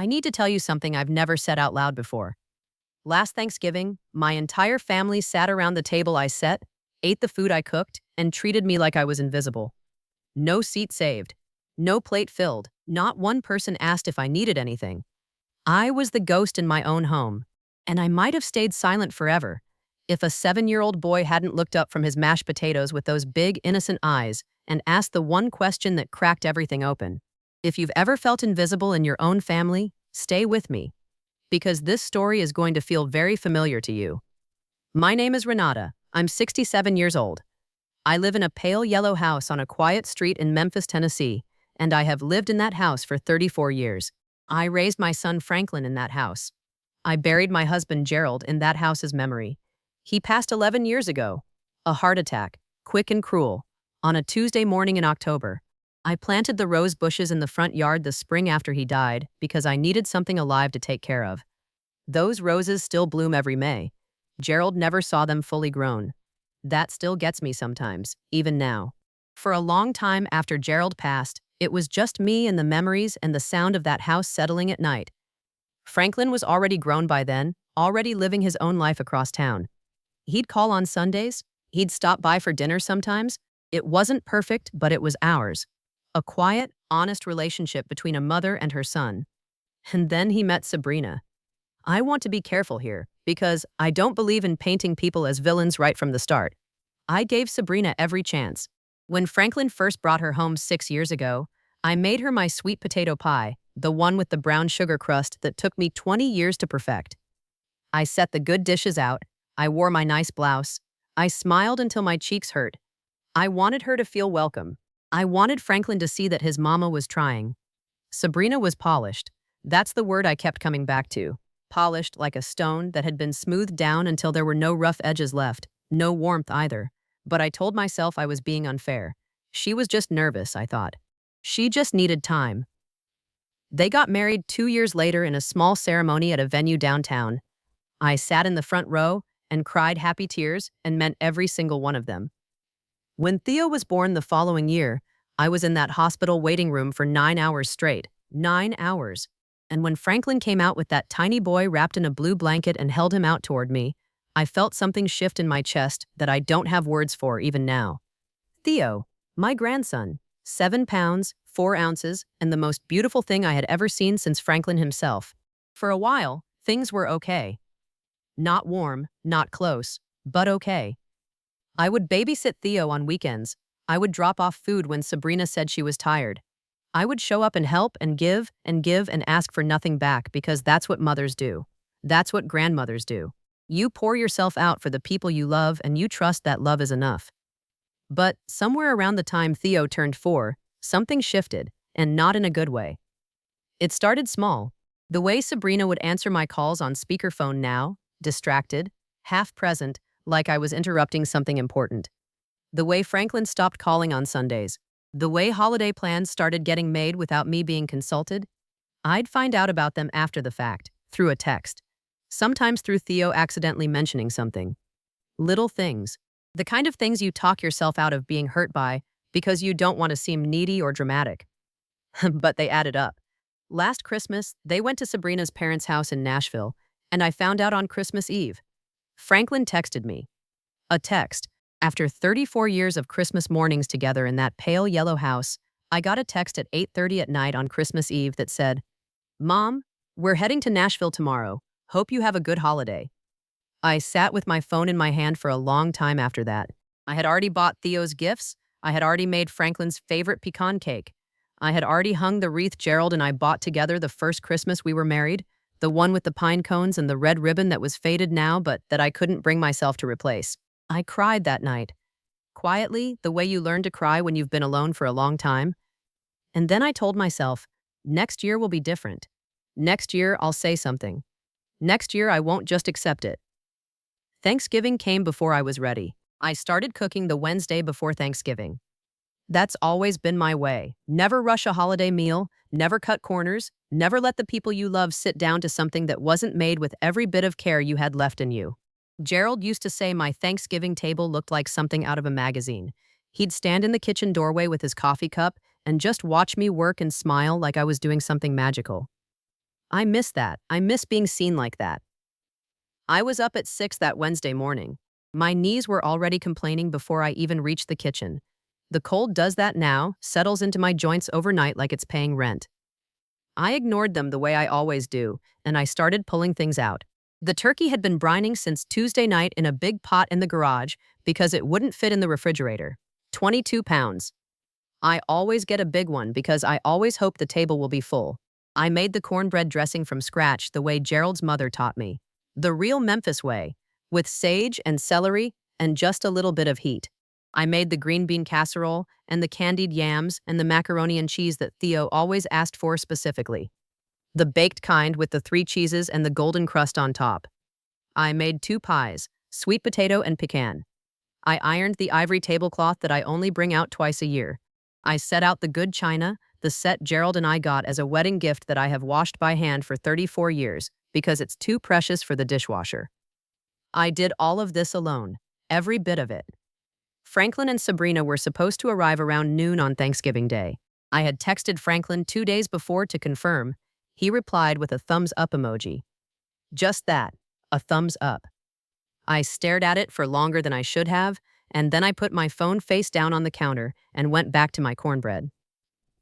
I need to tell you something I've never said out loud before. Last Thanksgiving, my entire family sat around the table I set, ate the food I cooked, and treated me like I was invisible. No seat saved. No plate filled. Not one person asked if I needed anything. I was the ghost in my own home. And I might have stayed silent forever if a 7-year-old boy hadn't looked up from his mashed potatoes with those big, innocent eyes and asked the one question that cracked everything open. If you've ever felt invisible in your own family, stay with me, because this story is going to feel very familiar to you. My name is Renata. I'm 67 years old. I live in a pale yellow house on a quiet street in Memphis, Tennessee, and I have lived in that house for 34 years. I raised my son Franklin in that house. I buried my husband Gerald in that house's memory. He passed 11 years ago. A heart attack, quick and cruel, on a Tuesday morning in October. I planted the rose bushes in the front yard the spring after he died because I needed something alive to take care of. Those roses still bloom every May. Gerald never saw them fully grown. That still gets me sometimes, even now. For a long time after Gerald passed, it was just me and the memories and the sound of that house settling at night. Franklin was already grown by then, already living his own life across town. He'd call on Sundays. He'd stop by for dinner sometimes. It wasn't perfect, but it was ours. A quiet, honest relationship between a mother and her son. And then he met Sabrina. I want to be careful here, because I don't believe in painting people as villains right from the start. I gave Sabrina every chance. When Franklin first brought her home 6 years ago, I made her my sweet potato pie, the one with the brown sugar crust that took me 20 years to perfect. I set the good dishes out. I wore my nice blouse. I smiled until my cheeks hurt. I wanted her to feel welcome. I wanted Franklin to see that his mama was trying. Sabrina was polished. That's the word I kept coming back to. Polished like a stone that had been smoothed down until there were no rough edges left, no warmth either. But I told myself I was being unfair. She was just nervous, I thought. She just needed time. They got married 2 years later in a small ceremony at a venue downtown. I sat in the front row and cried happy tears and meant every single one of them. When Theo was born the following year, I was in that hospital waiting room for 9 hours straight. 9 hours. And when Franklin came out with that tiny boy wrapped in a blue blanket and held him out toward me, I felt something shift in my chest that I don't have words for even now. Theo, my grandson, 7 pounds, 4 ounces, and the most beautiful thing I had ever seen since Franklin himself. For a while, things were okay. Not warm, not close, but okay. I would babysit Theo on weekends. I would drop off food when Sabrina said she was tired. I would show up and help and give and ask for nothing back because that's what mothers do. That's what grandmothers do. You pour yourself out for the people you love and you trust that love is enough. But somewhere around the time Theo turned 4, something shifted, and not in a good way. It started small. The way Sabrina would answer my calls on speakerphone now, distracted, half present, like I was interrupting something important. The way Franklin stopped calling on Sundays. The way holiday plans started getting made without me being consulted. I'd find out about them after the fact, through a text. Sometimes through Theo accidentally mentioning something. Little things. The kind of things you talk yourself out of being hurt by because you don't want to seem needy or dramatic. But they added up. Last Christmas, they went to Sabrina's parents' house in Nashville, and I found out on Christmas Eve. Franklin texted me. A text. After 34 years of Christmas mornings together in that pale yellow house, I got a text at 8:30 at night on Christmas Eve that said, "Mom, we're heading to Nashville tomorrow. Hope you have a good holiday." I sat with my phone in my hand for a long time after that. I had already bought Theo's gifts. I had already made Franklin's favorite pecan cake. I had already hung the wreath Gerald and I bought together the first Christmas we were married, the one with the pine cones and the red ribbon that was faded now but that I couldn't bring myself to replace. I cried that night. Quietly, the way you learn to cry when you've been alone for a long time. And then I told myself, next year will be different. Next year, I'll say something. Next year, I won't just accept it. Thanksgiving came before I was ready. I started cooking the Wednesday before Thanksgiving. That's always been my way. Never rush a holiday meal, never cut corners, never let the people you love sit down to something that wasn't made with every bit of care you had left in you. Gerald used to say my Thanksgiving table looked like something out of a magazine. He'd stand in the kitchen doorway with his coffee cup and just watch me work and smile like I was doing something magical. I miss that. I miss being seen like that. I was up at 6 that Wednesday morning. My knees were already complaining before I even reached the kitchen. The cold does that now, settles into my joints overnight like it's paying rent. I ignored them the way I always do, and I started pulling things out. The turkey had been brining since Tuesday night in a big pot in the garage because it wouldn't fit in the refrigerator. 22 pounds. I always get a big one because I always hope the table will be full. I made the cornbread dressing from scratch the way Gerald's mother taught me. The real Memphis way, with sage and celery and just a little bit of heat. I made the green bean casserole and the candied yams and the macaroni and cheese that Theo always asked for specifically. The baked kind with the 3 cheeses and the golden crust on top. I made 2 pies, sweet potato and pecan. I ironed the ivory tablecloth that I only bring out twice a year. I set out the good china, the set Gerald and I got as a wedding gift that I have washed by hand for 34 years because it's too precious for the dishwasher. I did all of this alone, every bit of it. Franklin and Sabrina were supposed to arrive around noon on Thanksgiving Day. I had texted Franklin 2 days before to confirm. He replied with a thumbs up emoji. Just that, a thumbs up. I stared at it for longer than I should have, and then I put my phone face down on the counter and went back to my cornbread.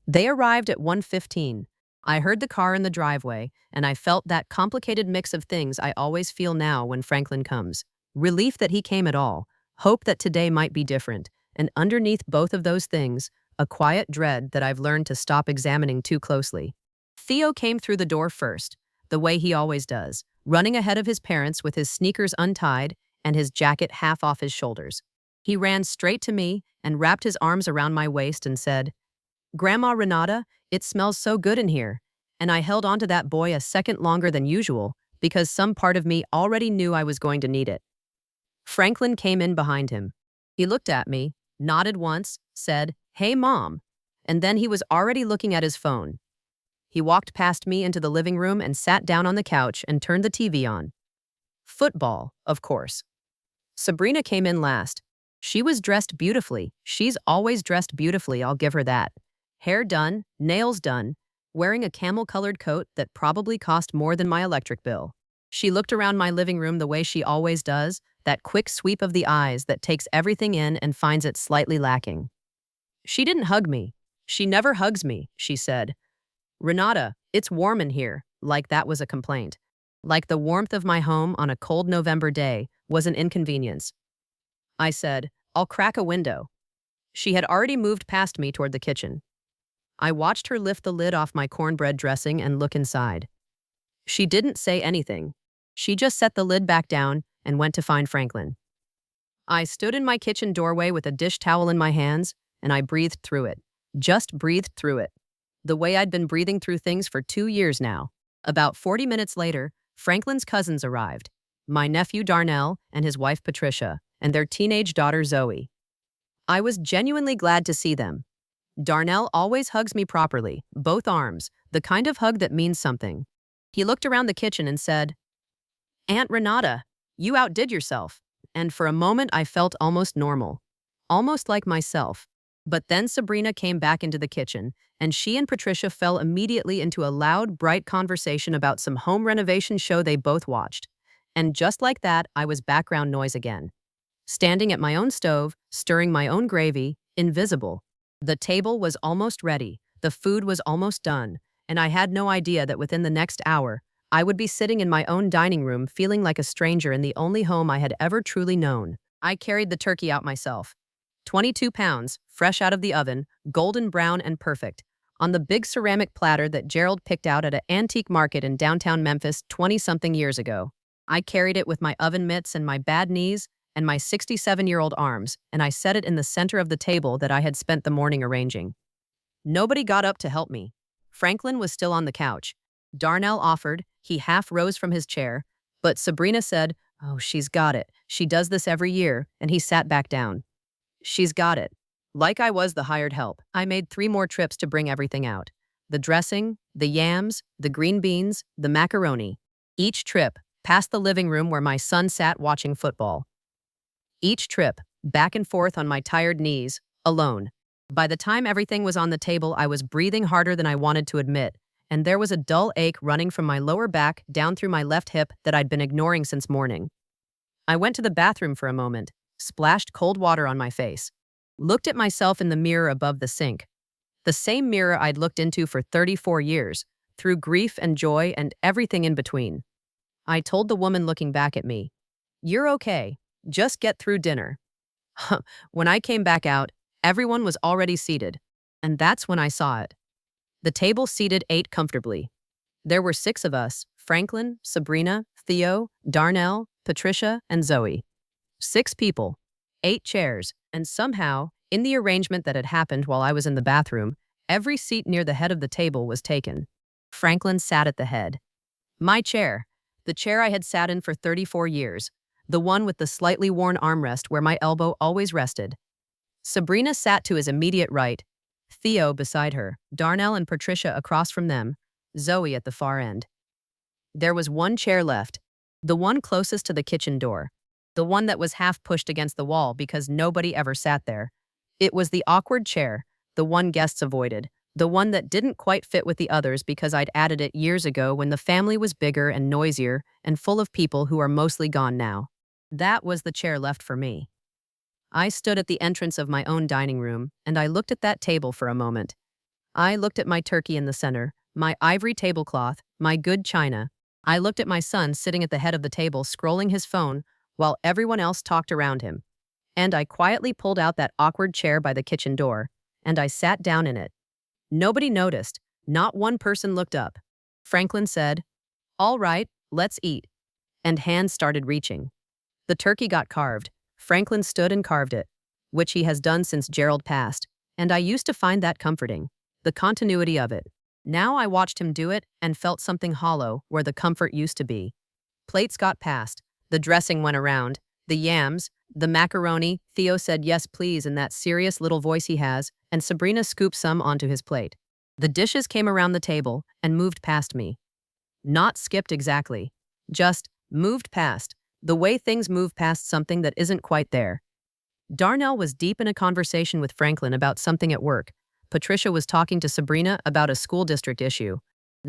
They arrived at 1:15. I heard the car in the driveway, and I felt that complicated mix of things I always feel now when Franklin comes. Relief that he came at all, hope that today might be different, and underneath both of those things, a quiet dread that I've learned to stop examining too closely. Theo came through the door first, the way he always does, running ahead of his parents with his sneakers untied and his jacket half off his shoulders. He ran straight to me and wrapped his arms around my waist and said, "Grandma Renata, it smells so good in here." And I held onto that boy a second longer than usual because some part of me already knew I was going to need it. Franklin came in behind him. He looked at me, nodded once, said, "Hey, Mom," and then he was already looking at his phone. He walked past me into the living room and sat down on the couch and turned the TV on. Football, of course. Sabrina came in last. She was dressed beautifully. She's always dressed beautifully, I'll give her that. Hair done, nails done, wearing a camel-colored coat that probably cost more than my electric bill. She looked around my living room the way she always does, that quick sweep of the eyes that takes everything in and finds it slightly lacking. She didn't hug me. She never hugs me, she said. "Renata, it's warm in here," like that was a complaint. Like the warmth of my home on a cold November day was an inconvenience. I said, "I'll crack a window." She had already moved past me toward the kitchen. I watched her lift the lid off my cornbread dressing and look inside. She didn't say anything. She just set the lid back down and went to find Franklin. I stood in my kitchen doorway with a dish towel in my hands, and I breathed through it. Just breathed through it. The way I'd been breathing through things for 2 years now. About 40 minutes later, Franklin's cousins arrived. My nephew Darnell and his wife Patricia, and their teenage daughter Zoe. I was genuinely glad to see them. Darnell always hugs me properly, both arms, the kind of hug that means something. He looked around the kitchen and said, "Aunt Renata, you outdid yourself." And for a moment I felt almost normal. Almost like myself. But then Sabrina came back into the kitchen, and she and Patricia fell immediately into a loud, bright conversation about some home renovation show they both watched. And just like that, I was background noise again. Standing at my own stove, stirring my own gravy, invisible. The table was almost ready, the food was almost done, and I had no idea that within the next hour, I would be sitting in my own dining room feeling like a stranger in the only home I had ever truly known. I carried the turkey out myself. 22 pounds, fresh out of the oven, golden brown and perfect, on the big ceramic platter that Gerald picked out at an antique market in downtown Memphis 20-something years ago. I carried it with my oven mitts and my bad knees and my 67-year-old arms, and I set it in the center of the table that I had spent the morning arranging. Nobody got up to help me. Franklin was still on the couch. Darnell offered, he half rose from his chair, but Sabrina said, "Oh, she's got it. She does this every year," and he sat back down. She's got it. Like I was the hired help, I made 3 more trips to bring everything out. The dressing, the yams, the green beans, the macaroni. Each trip, past the living room where my son sat watching football. Each trip, back and forth on my tired knees, alone. By the time everything was on the table, I was breathing harder than I wanted to admit, and there was a dull ache running from my lower back down through my left hip that I'd been ignoring since morning. I went to the bathroom for a moment, splashed cold water on my face, looked at myself in the mirror above the sink, the same mirror I'd looked into for 34 years, through grief and joy and everything in between. I told the woman looking back at me, "You're okay. Just get through dinner." When I came back out, everyone was already seated. And that's when I saw it. The table seated 8 comfortably. There were 6 of us: Franklin, Sabrina, Theo, Darnell, Patricia, and Zoe. 6 people, 8 chairs, and somehow, in the arrangement that had happened while I was in the bathroom, every seat near the head of the table was taken. Franklin sat at the head. My chair, the chair I had sat in for 34 years, the one with the slightly worn armrest where my elbow always rested. Sabrina sat to his immediate right, Theo beside her, Darnell and Patricia across from them, Zoe at the far end. There was one chair left, the one closest to the kitchen door, the one that was half pushed against the wall because nobody ever sat there. It was the awkward chair, the one guests avoided, the one that didn't quite fit with the others because I'd added it years ago when the family was bigger and noisier and full of people who are mostly gone now. That was the chair left for me. I stood at the entrance of my own dining room, and I looked at that table for a moment. I looked at my turkey in the center, my ivory tablecloth, my good china. I looked at my son sitting at the head of the table scrolling his phone while everyone else talked around him. And I quietly pulled out that awkward chair by the kitchen door, and I sat down in it. Nobody noticed. Not one person looked up. Franklin said, "All right, let's eat." And hands started reaching. The turkey got carved. Franklin stood and carved it, which he has done since Gerald passed, and I used to find that comforting, the continuity of it. Now I watched him do it and felt something hollow where the comfort used to be. Plates got passed, the dressing went around, the yams, the macaroni. Theo said yes please in that serious little voice he has, and Sabrina scooped some onto his plate. The dishes came around the table and moved past me. Not skipped exactly, just moved past, the way things move past something that isn't quite there. Darnell was deep in a conversation with Franklin about something at work. Patricia was talking to Sabrina about a school district issue.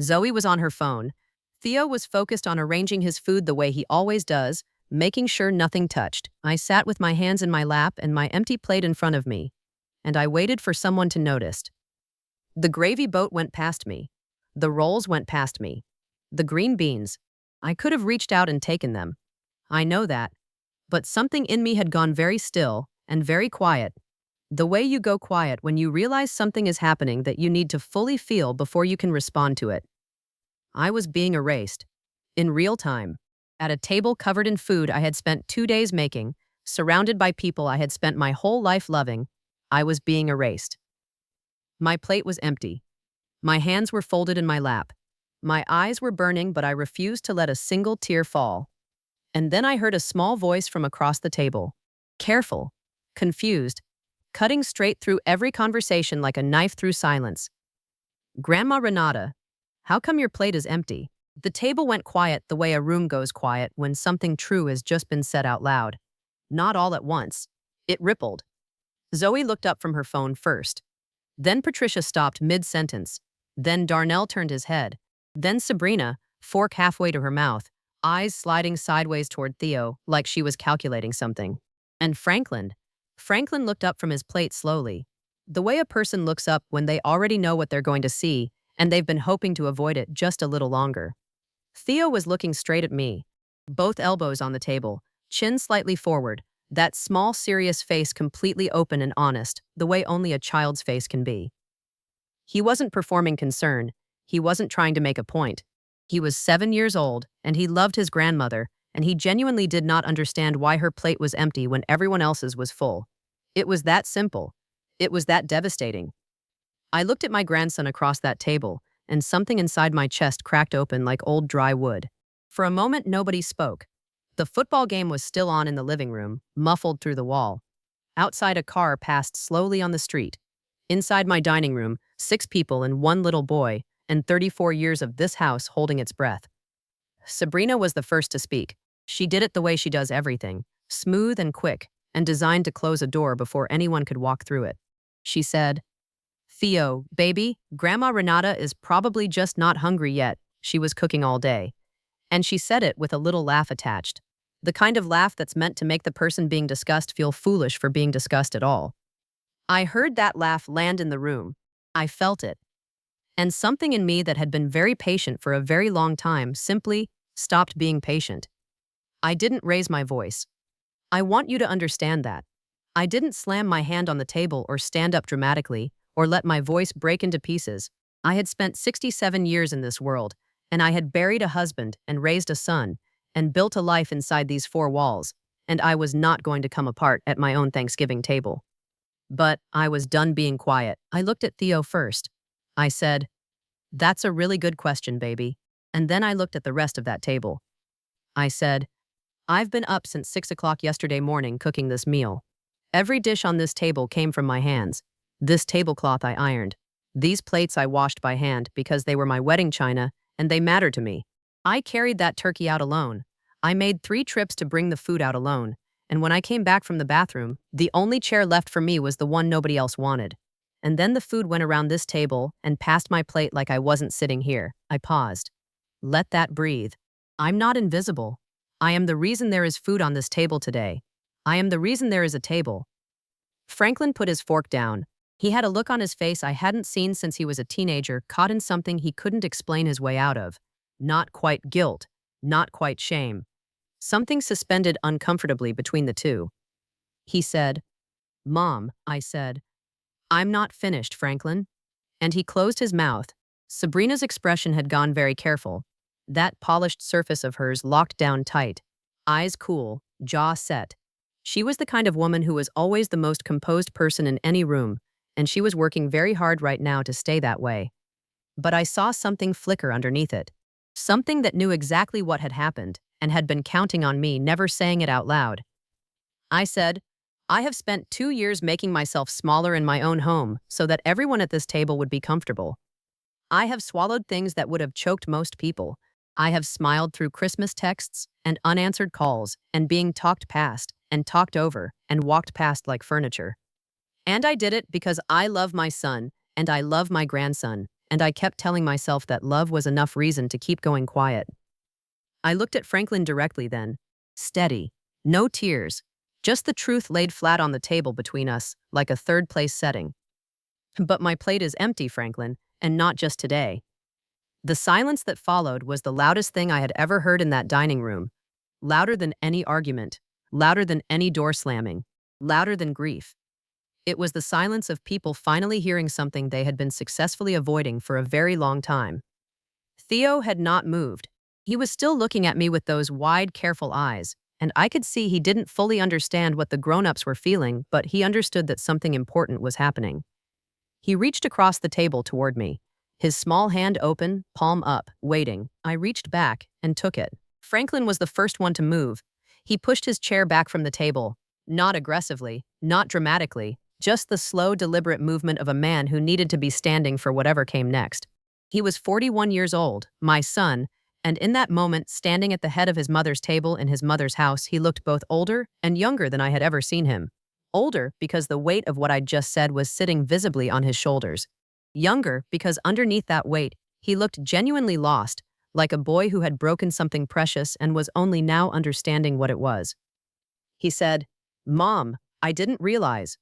Zoe was on her phone. Theo was focused on arranging his food the way he always does, making sure nothing touched. I sat with my hands in my lap and my empty plate in front of me, and I waited for someone to notice. The gravy boat went past me. The rolls went past me. The green beans. I could have reached out and taken them. I know that. But something in me had gone very still and very quiet. The way you go quiet when you realize something is happening that you need to fully feel before you can respond to it. I was being erased. In real time. At a table covered in food I had spent 2 days making, surrounded by people I had spent my whole life loving, I was being erased. My plate was empty. My hands were folded in my lap. My eyes were burning, but I refused to let a single tear fall. And then I heard a small voice from across the table. Careful, confused, cutting straight through every conversation like a knife through silence. "Grandma Renata, how come your plate is empty?" The table went quiet the way a room goes quiet when something true has just been said out loud. Not all at once. It rippled. Zoe looked up from her phone first. Then Patricia stopped mid-sentence. Then Darnell turned his head. Then Sabrina, fork halfway to her mouth, eyes sliding sideways toward Theo like she was calculating something. And Franklin. Franklin looked up from his plate slowly. The way a person looks up when they already know what they're going to see, and they've been hoping to avoid it just a little longer. Theo was looking straight at me, both elbows on the table, chin slightly forward, that small, serious face completely open and honest, the way only a child's face can be. He wasn't performing concern. He wasn't trying to make a point. He was 7 years old, and he loved his grandmother, and he genuinely did not understand why her plate was empty when everyone else's was full. It was that simple. It was that devastating. I looked at my grandson across that table, and something inside my chest cracked open like old dry wood. For a moment, nobody spoke. The football game was still on in the living room, muffled through the wall. Outside, a car passed slowly on the street. Inside my dining room, 6 people and 1 little boy, and 34 years of this house holding its breath. Sabrina was the first to speak. She did it the way she does everything, smooth and quick, and designed to close a door before anyone could walk through it. She said, Theo, baby, Grandma Renata is probably just not hungry yet. She was cooking all day. And she said it with a little laugh attached. The kind of laugh that's meant to make the person being discussed feel foolish for being discussed at all. I heard that laugh land in the room. I felt it. And something in me that had been very patient for a very long time simply stopped being patient. I didn't raise my voice. I want you to understand that. I didn't slam my hand on the table or stand up dramatically or let my voice break into pieces. I had spent 67 years in this world, and I had buried a husband and raised a son and built a life inside these four walls, and I was not going to come apart at my own Thanksgiving table. But I was done being quiet. I looked at Theo first. I said, "That's a really good question, baby." And then I looked at the rest of that table. I said, "I've been up since 6 o'clock yesterday morning cooking this meal. Every dish on this table came from my hands. This tablecloth I ironed. These plates I washed by hand because they were my wedding china and they mattered to me. I carried that turkey out alone. I made 3 trips to bring the food out alone. And when I came back from the bathroom, the only chair left for me was the one nobody else wanted. And then the food went around this table and past my plate like I wasn't sitting here." I paused. Let that breathe. I'm not invisible. I am the reason there is food on this table today. I am the reason there is a table. Franklin put his fork down. He had a look on his face I hadn't seen since he was a teenager, caught in something he couldn't explain his way out of. Not quite guilt, not quite shame. Something suspended uncomfortably between the two. He said, "Mom," I said. "I'm not finished, Franklin." And he closed his mouth. Sabrina's expression had gone very careful. That polished surface of hers locked down tight. Eyes cool, jaw set. She was the kind of woman who was always the most composed person in any room, and she was working very hard right now to stay that way. But I saw something flicker underneath it. Something that knew exactly what had happened and had been counting on me never saying it out loud. I said, "I have spent 2 years making myself smaller in my own home so that everyone at this table would be comfortable. I have swallowed things that would have choked most people. I have smiled through Christmas texts and unanswered calls and being talked past and talked over and walked past like furniture. And I did it because I love my son and I love my grandson, and I kept telling myself that love was enough reason to keep going quiet." I looked at Franklin directly then. Steady. No tears. Just the truth laid flat on the table between us, like a third-place setting. "But my plate is empty, Franklin, and not just today." The silence that followed was the loudest thing I had ever heard in that dining room. Louder than any argument. Louder than any door slamming. Louder than grief. It was the silence of people finally hearing something they had been successfully avoiding for a very long time. Theo had not moved. He was still looking at me with those wide, careful eyes, and I could see he didn't fully understand what the grown-ups were feeling, but he understood that something important was happening. He reached across the table toward me, his small hand open, palm up, waiting. I reached back and took it. Franklin was the first one to move. He pushed his chair back from the table, not aggressively, not dramatically, just the slow, deliberate movement of a man who needed to be standing for whatever came next. He was 41 years old, my son, and in that moment, standing at the head of his mother's table in his mother's house, he looked both older and younger than I had ever seen him. Older because the weight of what I'd just said was sitting visibly on his shoulders. Younger because underneath that weight, he looked genuinely lost, like a boy who had broken something precious and was only now understanding what it was. He said, "Mom, I didn't realize."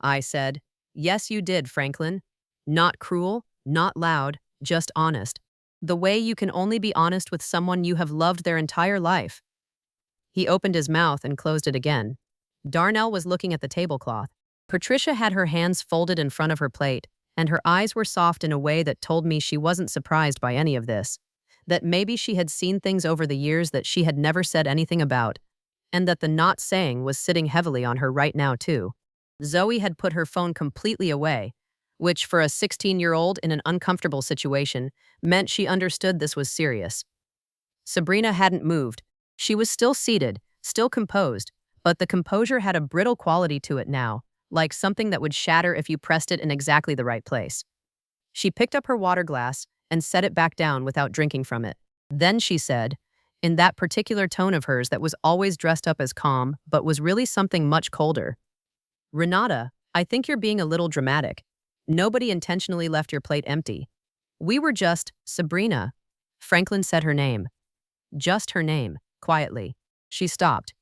I said, "Yes, you did, Franklin. Not cruel, not loud, just honest. The way you can only be honest with someone you have loved their entire life." He opened his mouth and closed it again. Darnell was looking at the tablecloth. Patricia had her hands folded in front of her plate, and her eyes were soft in a way that told me she wasn't surprised by any of this, that maybe she had seen things over the years that she had never said anything about, and that the not saying was sitting heavily on her right now too. Zoe had put her phone completely away, which for a 16-year-old in an uncomfortable situation meant she understood this was serious. Sabrina hadn't moved. She was still seated, still composed, but the composure had a brittle quality to it now, like something that would shatter if you pressed it in exactly the right place. She picked up her water glass and set it back down without drinking from it. Then she said, in that particular tone of hers that was always dressed up as calm but was really something much colder, "Renata, I think you're being a little dramatic." Nobody intentionally left your plate empty. We were just Sabrina. Franklin said her name. Just her name, quietly. She stopped.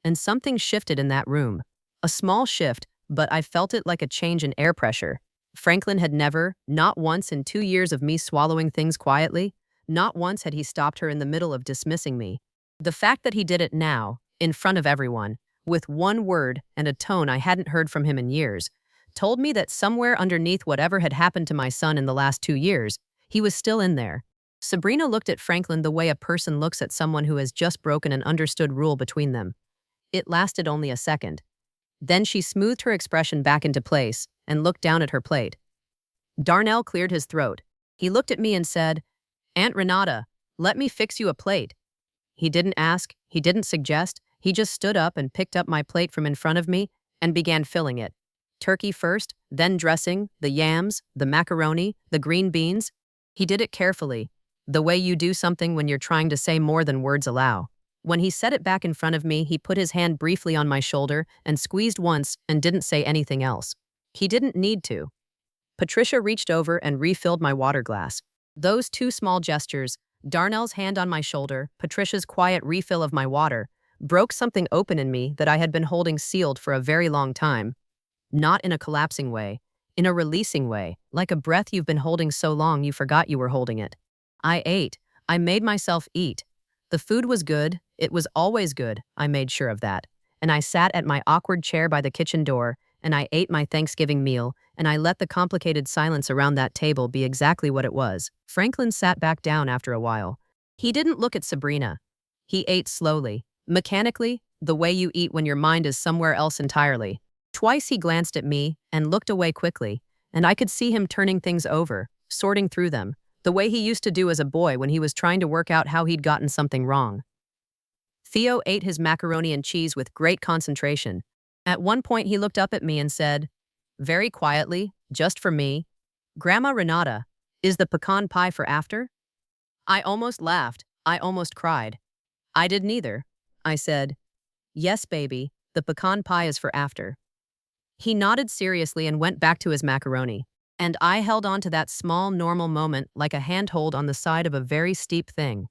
And something shifted in that room. A small shift, but I felt it like a change in air pressure. Franklin had never, not once in 2 years of me swallowing things quietly, not once had he stopped her in the middle of dismissing me. The fact that he did it now, in front of everyone, with one word and a tone I hadn't heard from him in years, told me that somewhere underneath whatever had happened to my son in the last 2 years, he was still in there. Sabrina looked at Franklin the way a person looks at someone who has just broken an understood rule between them. It lasted only a second. Then she smoothed her expression back into place and looked down at her plate. Darnell cleared his throat. He looked at me and said, "Aunt Renata, let me fix you a plate." He didn't ask, he didn't suggest, he just stood up and picked up my plate from in front of me and began filling it. Turkey first, then dressing, the yams, the macaroni, the green beans. He did it carefully, the way you do something when you're trying to say more than words allow. When he set it back in front of me, he put his hand briefly on my shoulder and squeezed once and didn't say anything else. He didn't need to. Patricia reached over and refilled my water glass. Those two small gestures, Darnell's hand on my shoulder, Patricia's quiet refill of my water, broke something open in me that I had been holding sealed for a very long time. Not in a collapsing way, in a releasing way, like a breath you've been holding so long you forgot you were holding it. I ate. I made myself eat. The food was good. It was always good. I made sure of that. And I sat at my awkward chair by the kitchen door, and I ate my Thanksgiving meal, and I let the complicated silence around that table be exactly what it was. Franklin sat back down after a while. He didn't look at Sabrina. He ate slowly, mechanically, the way you eat when your mind is somewhere else entirely. Twice he glanced at me and looked away quickly, and I could see him turning things over, sorting through them, the way he used to do as a boy when he was trying to work out how he'd gotten something wrong. Theo ate his macaroni and cheese with great concentration. At one point he looked up at me and said, very quietly, just for me, "Grandma Renata, is the pecan pie for after?" I almost laughed. I almost cried. I did neither. I said, "Yes, baby, the pecan pie is for after." He nodded seriously and went back to his macaroni. And I held on to that small, normal moment like a handhold on the side of a very steep thing.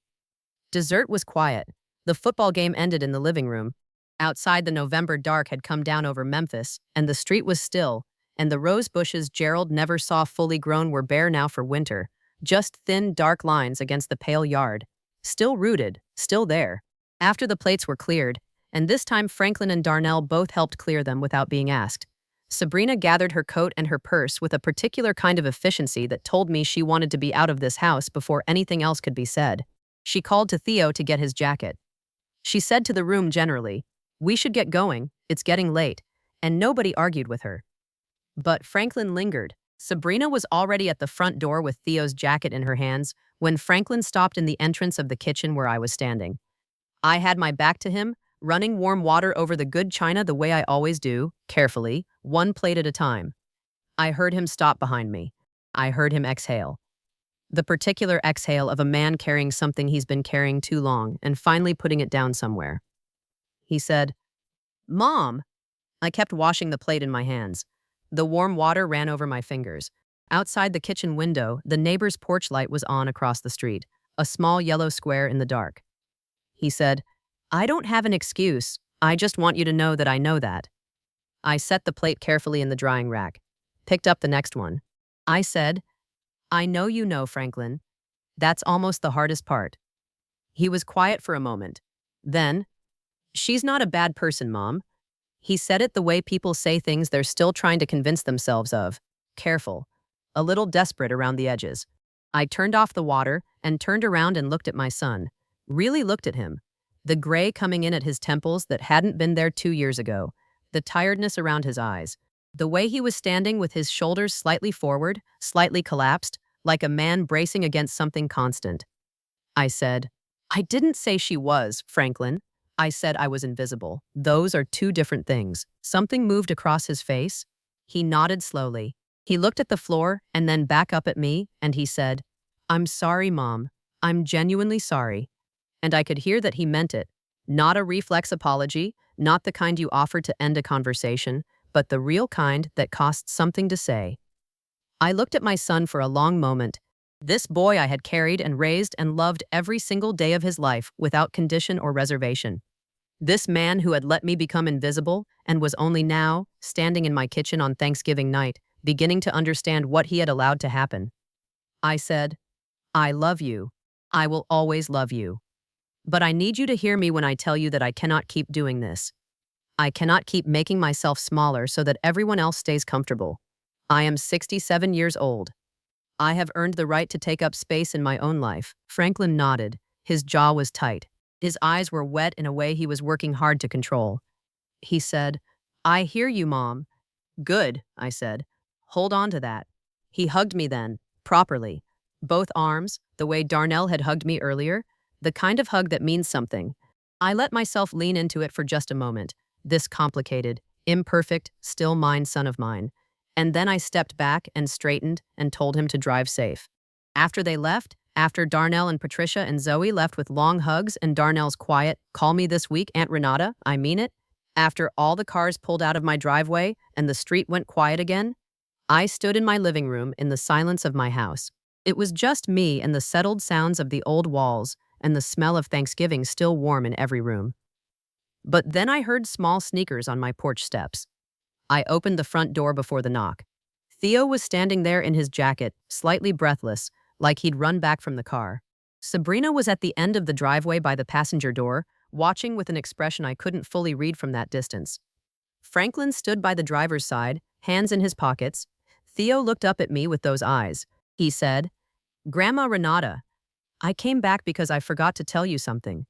Dessert was quiet. The football game ended in the living room. Outside, the November dark had come down over Memphis, and the street was still, and the rose bushes Gerald never saw fully grown were bare now for winter, just thin, dark lines against the pale yard. Still rooted, still there. After the plates were cleared, and this time Franklin and Darnell both helped clear them without being asked, Sabrina gathered her coat and her purse with a particular kind of efficiency that told me she wanted to be out of this house before anything else could be said. She called to Theo to get his jacket. She said to the room generally, "We should get going, it's getting late," and nobody argued with her. But Franklin lingered. Sabrina was already at the front door with Theo's jacket in her hands when Franklin stopped in the entrance of the kitchen where I was standing. I had my back to him, running warm water over the good china the way I always do, carefully, one plate at a time. I heard him stop behind me. I heard him exhale. The particular exhale of a man carrying something he's been carrying too long and finally putting it down somewhere. He said, "Mom." I kept washing the plate in my hands. The warm water ran over my fingers. Outside the kitchen window, the neighbor's porch light was on across the street, a small yellow square in the dark. He said, "I don't have an excuse. I just want you to know that I know that." I set the plate carefully in the drying rack, picked up the next one. I said, "I know you know, Franklin. That's almost the hardest part." He was quiet for a moment. Then, "She's not a bad person, Mom." He said it the way people say things they're still trying to convince themselves of. Careful. A little desperate around the edges. I turned off the water and turned around and looked at my son. Really looked at him. The gray coming in at his temples that hadn't been there 2 years ago. The tiredness around his eyes. The way he was standing with his shoulders slightly forward, slightly collapsed, like a man bracing against something constant. I said, "I didn't say she was, Franklin. I said I was invisible. Those are two different things." Something moved across his face. He nodded slowly. He looked at the floor and then back up at me, and he said, "I'm sorry, Mom. I'm genuinely sorry." And I could hear that he meant it. Not a reflex apology, not the kind you offer to end a conversation, but the real kind that costs something to say. I looked at my son for a long moment. This boy I had carried and raised and loved every single day of his life without condition or reservation. This man who had let me become invisible and was only now, standing in my kitchen on Thanksgiving night, beginning to understand what he had allowed to happen. I said, I love you. I will always love you. But I need you to hear me when I tell you that I cannot keep doing this. I cannot keep making myself smaller so that everyone else stays comfortable. I am 67 years old. I have earned the right to take up space in my own life. Franklin nodded. His jaw was tight. His eyes were wet in a way he was working hard to control. He said, I hear you, Mom. Good, I said. Hold on to that. He hugged me then, properly. Both arms, the way Darnell had hugged me earlier, the kind of hug that means something. I let myself lean into it for just a moment, this complicated, imperfect, still mine son of mine. And then I stepped back and straightened and told him to drive safe. After they left, after Darnell and Patricia and Zoe left with long hugs and Darnell's quiet, call me this week, Aunt Renata, I mean it, after all the cars pulled out of my driveway and the street went quiet again, I stood in my living room in the silence of my house. It was just me and the settled sounds of the old walls and the smell of Thanksgiving still warm in every room. But then I heard small sneakers on my porch steps. I opened the front door before the knock. Theo was standing there in his jacket, slightly breathless, like he'd run back from the car. Sabrina was at the end of the driveway by the passenger door, watching with an expression I couldn't fully read from that distance. Franklin stood by the driver's side, hands in his pockets. Theo looked up at me with those eyes. He said, Grandma Renata, I came back because I forgot to tell you something.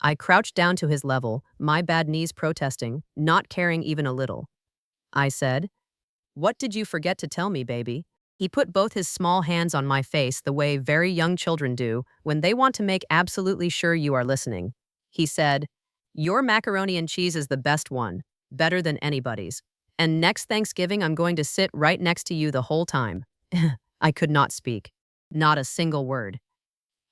I crouched down to his level, my bad knees protesting, not caring even a little. I said, What did you forget to tell me, baby? He put both his small hands on my face the way very young children do when they want to make absolutely sure you are listening. He said, Your macaroni and cheese is the best one, better than anybody's. And next Thanksgiving, I'm going to sit right next to you the whole time. I could not speak. Not a single word.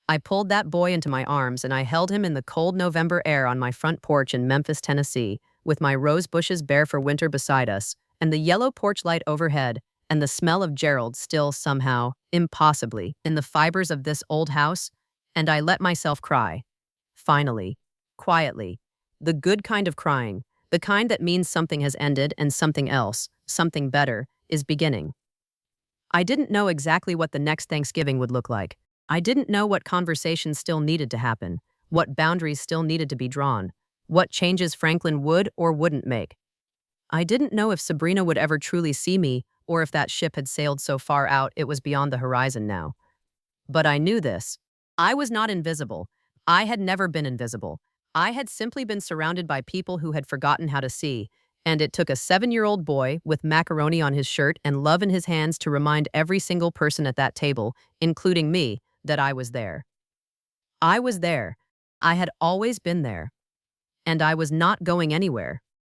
I pulled that boy into my arms and I held him in the cold November air on my front porch in Memphis, Tennessee, with my rose bushes bare for winter beside us, and the yellow porch light overhead, and the smell of Gerald still somehow, impossibly, in the fibers of this old house, and I let myself cry. Finally. Quietly. The good kind of crying, the kind that means something has ended and something else, something better, is beginning. I didn't know exactly what the next Thanksgiving would look like. I didn't know what conversations still needed to happen, what boundaries still needed to be drawn, what changes Franklin would or wouldn't make. I didn't know if Sabrina would ever truly see me or if that ship had sailed so far out it was beyond the horizon now. But I knew this. I was not invisible. I had never been invisible. I had simply been surrounded by people who had forgotten how to see, and it took a 7-year-old boy with macaroni on his shirt and love in his hands to remind every single person at that table, including me, that I was there. I was there. I had always been there. And I was not going anywhere.